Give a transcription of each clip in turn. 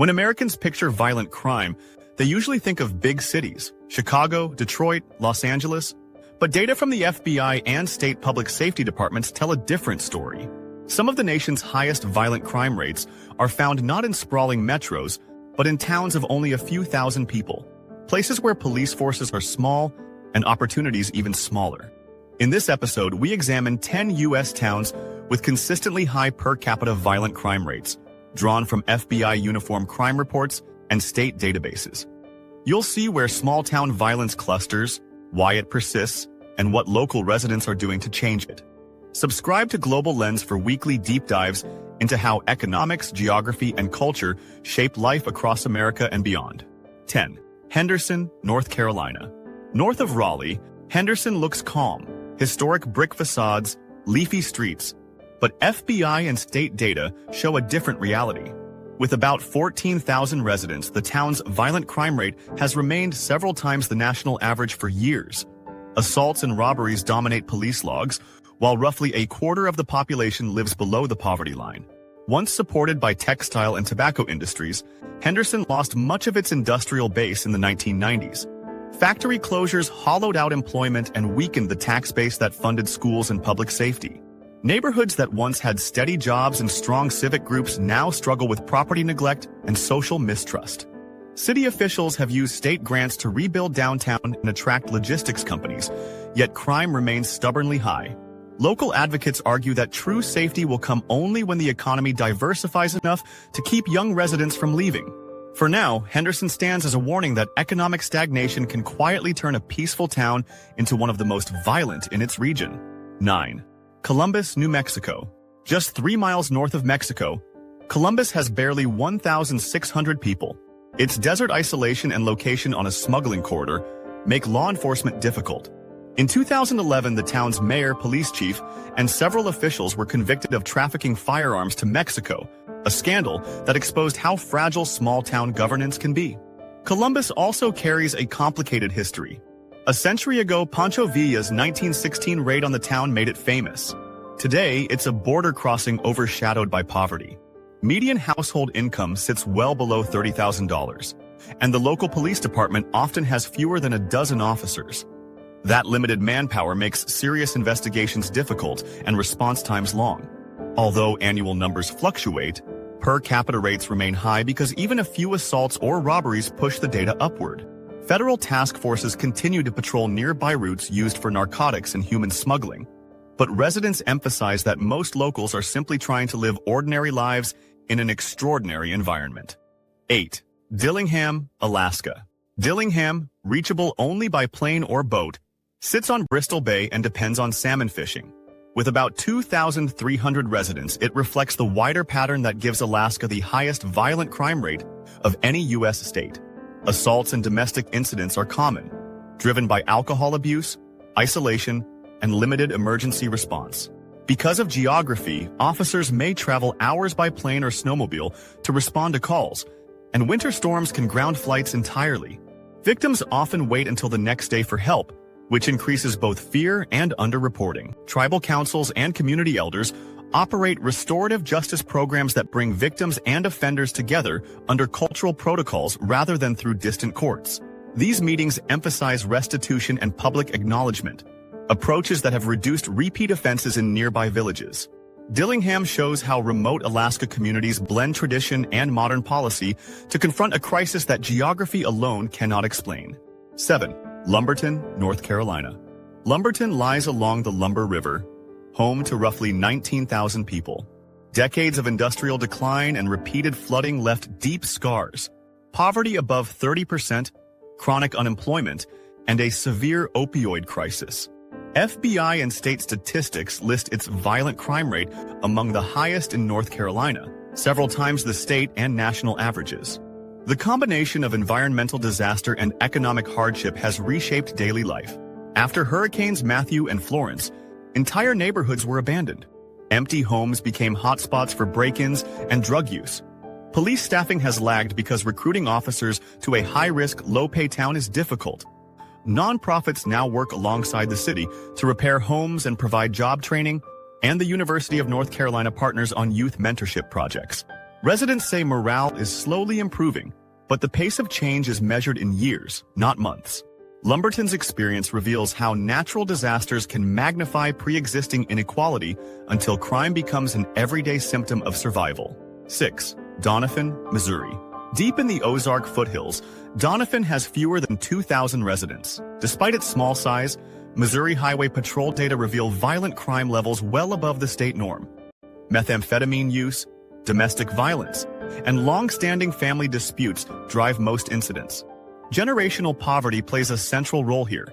When Americans picture violent crime, they usually think of big cities, Chicago, Detroit, Los Angeles. But data from the FBI and state public safety departments tell a different story. Some of the nation's highest violent crime rates are found not in sprawling metros, but in towns of only a few thousand people, places where police forces are small and opportunities even smaller. In this episode, we examine 10 U.S. towns with consistently high per capita violent crime rates, drawn from FBI uniform crime reports and state databases. You'll see where small-town violence clusters, why it persists, and what local residents are doing to change it. Subscribe to Global Lens for weekly deep dives into how economics, geography, and culture shape life across America and beyond. 10. Henderson, North Carolina. North of Raleigh, Henderson looks calm, historic brick facades, leafy streets. But FBI and state data show a different reality. With about 14,000 residents, the town's violent crime rate has remained several times the national average for years. Assaults and robberies dominate police logs, while roughly a quarter of the population lives below the poverty line. Once supported by textile and tobacco industries, Henderson lost much of its industrial base in the 1990s. Factory closures hollowed out employment and weakened the tax base that funded schools and public safety. Neighborhoods that once had steady jobs and strong civic groups now struggle with property neglect and social mistrust. City officials have used state grants to rebuild downtown and attract logistics companies, yet crime remains stubbornly high. Local advocates argue that true safety will come only when the economy diversifies enough to keep young residents from leaving. For now, Henderson stands as a warning that economic stagnation can quietly turn a peaceful town into one of the most violent in its region. 9. Columbus, New Mexico. Just 3 miles north of Mexico, Columbus has barely 1,600 people. Its desert isolation and location on a smuggling corridor make law enforcement difficult. In 2011, the town's mayor, police chief, and several officials were convicted of trafficking firearms to Mexico, a scandal that exposed how fragile small-town governance can be. Columbus also carries a complicated history. A century ago, Pancho Villa's 1916 raid on the town made it famous. Today, it's a border crossing overshadowed by poverty. Median household income sits well below $30,000, and the local police department often has fewer than a dozen officers. That limited manpower makes serious investigations difficult and response times long. Although annual numbers fluctuate, per capita rates remain high because even a few assaults or robberies push the data upward. Federal task forces continue to patrol nearby routes used for narcotics and human smuggling, but residents emphasize that most locals are simply trying to live ordinary lives in an extraordinary environment. 8. Dillingham, Alaska. Dillingham, reachable only by plane or boat, sits on Bristol Bay and depends on salmon fishing. With about 2,300 residents, it reflects the wider pattern that gives Alaska the highest violent crime rate of any U.S. state. Assaults and domestic incidents are common, driven by alcohol abuse, isolation, and limited emergency response. Because of geography, officers may travel hours by plane or snowmobile to respond to calls, and winter storms can ground flights entirely. Victims often wait until the next day for help, which increases both fear and underreporting. Tribal councils and community elders operate restorative justice programs that bring victims and offenders together under cultural protocols rather than through distant courts. These meetings emphasize restitution and public acknowledgement, approaches that have reduced repeat offenses in nearby villages. Dillingham shows how remote Alaska communities blend tradition and modern policy to confront a crisis that geography alone cannot explain. 7. Lumberton, North Carolina. Lumberton lies along the Lumber River, home to roughly 19,000 people. Decades of industrial decline and repeated flooding left deep scars. Poverty above 30%, chronic unemployment, and a severe opioid crisis. FBI and state statistics list its violent crime rate among the highest in North Carolina, several times the state and national averages. The combination of environmental disaster and economic hardship has reshaped daily life. After Hurricanes Matthew and Florence, entire neighborhoods were abandoned. Empty homes became hotspots for break-ins and drug use. Police staffing has lagged because recruiting officers to a high-risk, low-pay town is difficult. Nonprofits now work alongside the city to repair homes and provide job training, and the University of North Carolina partners on youth mentorship projects. Residents say morale is slowly improving, but the pace of change is measured in years, not months. Lumberton's experience reveals how natural disasters can magnify pre-existing inequality until crime becomes an everyday symptom of survival. 6. Doniphan, Missouri. Deep in the Ozark foothills, Doniphan has fewer than 2,000 residents. Despite its small size, Missouri Highway Patrol data reveal violent crime levels well above the state norm. Methamphetamine use, domestic violence, and long-standing family disputes drive most incidents. Generational poverty plays a central role here.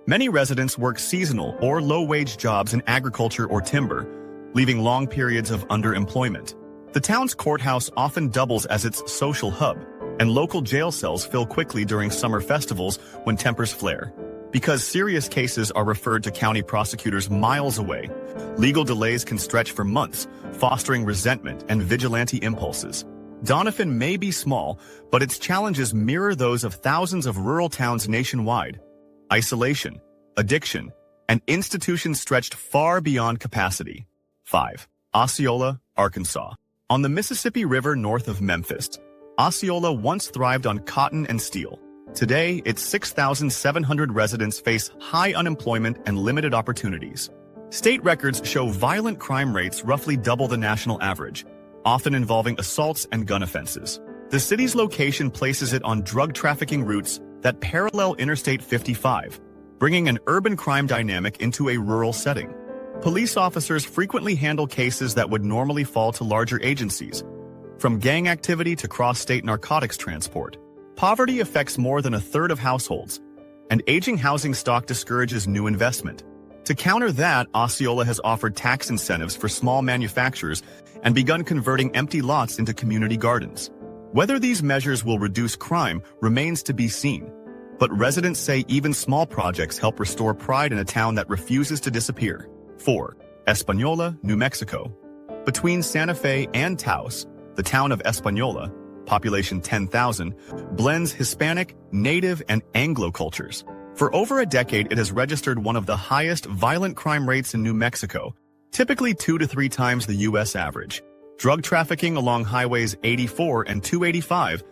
Many residents work seasonal or low-wage jobs in agriculture or timber, leaving long periods of underemployment. The town's courthouse often doubles as its social hub, and local jail cells fill quickly during summer festivals when tempers flare. Because serious cases are referred to county prosecutors miles away, legal delays can stretch for months, fostering resentment and vigilante impulses. Doniphan may be small, but its challenges mirror those of thousands of rural towns nationwide. Isolation, addiction, and institutions stretched far beyond capacity. 5. Osceola, Arkansas. On the Mississippi River north of Memphis, Osceola once thrived on cotton and steel. Today, its 6,700 residents face high unemployment and limited opportunities. State records show violent crime rates roughly double the national average, often involving assaults and gun offenses. The city's location places it on drug trafficking routes that parallel Interstate 55, bringing an urban crime dynamic into a rural setting. Police officers frequently handle cases that would normally fall to larger agencies, from gang activity to cross-state narcotics transport. Poverty affects more than a third of households, and aging housing stock discourages new investment. To counter that, Osceola has offered tax incentives for small manufacturers and begun converting empty lots into community gardens. Whether these measures will reduce crime remains to be seen, but residents say even small projects help restore pride in a town that refuses to disappear. 4. Española, New Mexico. Between Santa Fe and Taos, the town of Española, population 10,000, blends Hispanic, Native, and Anglo cultures. For over a decade, it has registered one of the highest violent crime rates in New Mexico, typically 2 to 3 times the U.S. average. Drug trafficking along highways 84 and 285,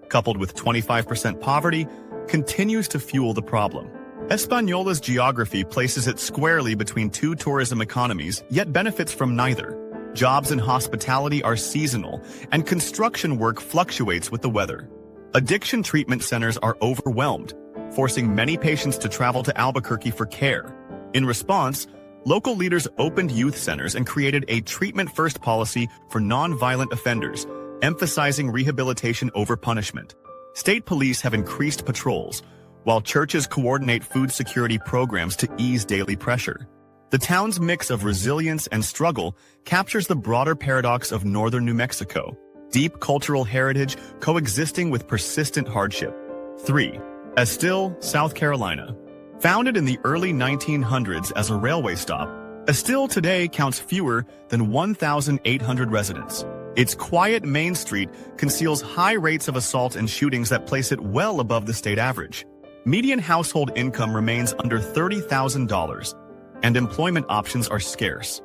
coupled with 25% poverty, continues to fuel the problem. Española's geography places it squarely between two tourism economies, yet benefits from neither. Jobs in hospitality are seasonal, and construction work fluctuates with the weather. Addiction treatment centers are overwhelmed, forcing many patients to travel to Albuquerque for care. In response, local leaders opened youth centers and created a treatment-first policy for non-violent offenders, emphasizing rehabilitation over punishment. State police have increased patrols, while churches coordinate food security programs to ease daily pressure. The town's mix of resilience and struggle captures the broader paradox of northern New Mexico, deep cultural heritage coexisting with persistent hardship. 3. Estill, South Carolina. Founded in the early 1900s as a railway stop, Estill today counts fewer than 1,800 residents. Its quiet main street conceals high rates of assault and shootings that place it well above the state average. Median household income remains under $30,000, and employment options are scarce.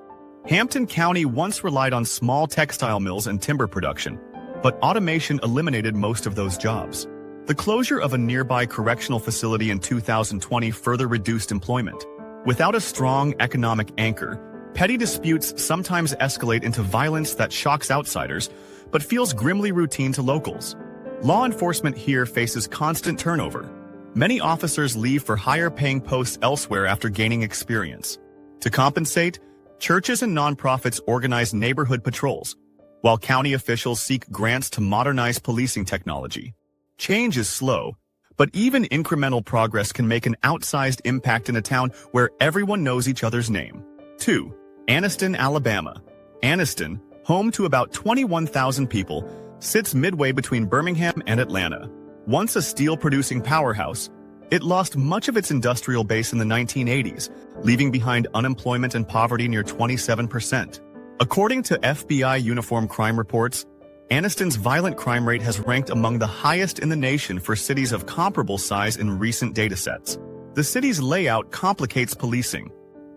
Hampton County once relied on small textile mills and timber production, but automation eliminated most of those jobs. The closure of a nearby correctional facility in 2020 further reduced employment. Without a strong economic anchor, petty disputes sometimes escalate into violence that shocks outsiders, but feels grimly routine to locals. Law enforcement here faces constant turnover. Many officers leave for higher-paying posts elsewhere after gaining experience. To compensate, churches and nonprofits organize neighborhood patrols, while county officials seek grants to modernize policing technology. Change is slow, but even incremental progress can make an outsized impact in a town where everyone knows each other's name. 2. Anniston, Alabama. Anniston, home to about 21,000 people, sits midway between Birmingham and Atlanta. Once a steel-producing powerhouse, it lost much of its industrial base in the 1980s, leaving behind unemployment and poverty near 27%. According to FBI uniform crime reports, Anniston's violent crime rate has ranked among the highest in the nation for cities of comparable size in recent datasets. The city's layout complicates policing.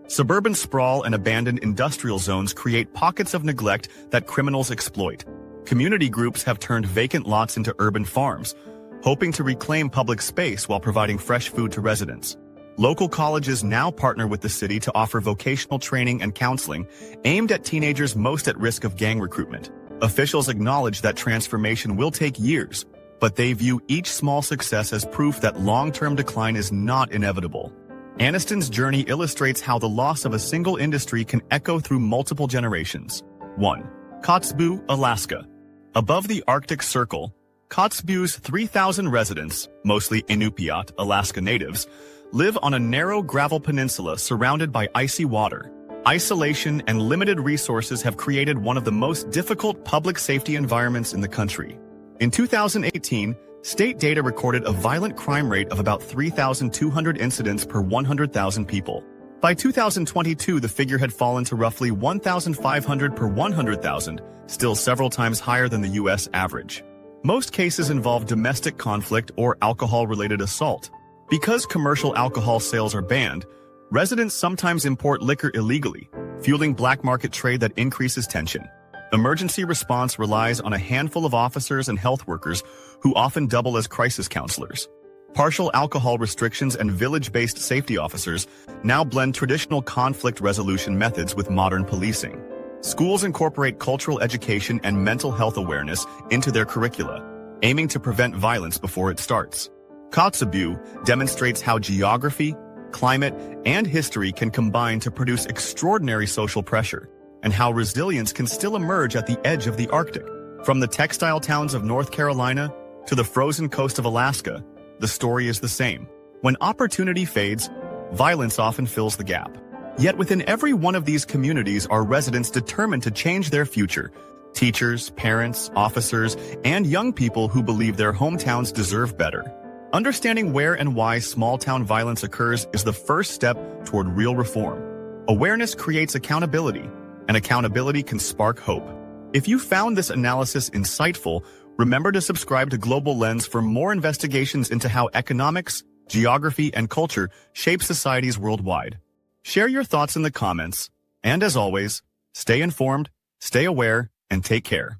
Suburban sprawl and abandoned industrial zones create pockets of neglect that criminals exploit. Community groups have turned vacant lots into urban farms, hoping to reclaim public space while providing fresh food to residents. Local colleges now partner with the city to offer vocational training and counseling aimed at teenagers most at risk of gang recruitment. Officials acknowledge that transformation will take years, but they view each small success as proof that long-term decline is not inevitable. Anniston's journey illustrates how the loss of a single industry can echo through multiple generations. 1. Kotzebue, Alaska. Above the Arctic Circle, Kotzebue's 3,000 residents, mostly Inupiat, Alaska natives, live on a narrow gravel peninsula surrounded by icy water. Isolation and limited resources have created one of the most difficult public safety environments in the country. In 2018, state data recorded a violent crime rate of about 3,200 incidents per 100,000 people. By 2022, the figure had fallen to roughly 1,500 per 100,000, still several times higher than the U.S. average. Most cases involve domestic conflict or alcohol-related assault. Because commercial alcohol sales are banned, residents sometimes import liquor illegally, fueling black market trade that increases tension. Emergency response relies on a handful of officers and health workers who often double as crisis counselors. Partial alcohol restrictions and village-based safety officers now blend traditional conflict resolution methods with modern policing. Schools incorporate cultural education and mental health awareness into their curricula, aiming to prevent violence before it starts. Kotzebue demonstrates how geography, climate, and history can combine to produce extraordinary social pressure, and how resilience can still emerge at the edge of the Arctic. From the textile towns of North Carolina to the frozen coast of Alaska, the story is the same. When opportunity fades, violence often fills the gap. Yet within every one of these communities are residents determined to change their future. Teachers, parents, officers, and young people who believe their hometowns deserve better. Understanding where and why small-town violence occurs is the first step toward real reform. Awareness creates accountability, and accountability can spark hope. If you found this analysis insightful, remember to subscribe to Global Lens for more investigations into how economics, geography, and culture shape societies worldwide. Share your thoughts in the comments, and as always, stay informed, stay aware, and take care.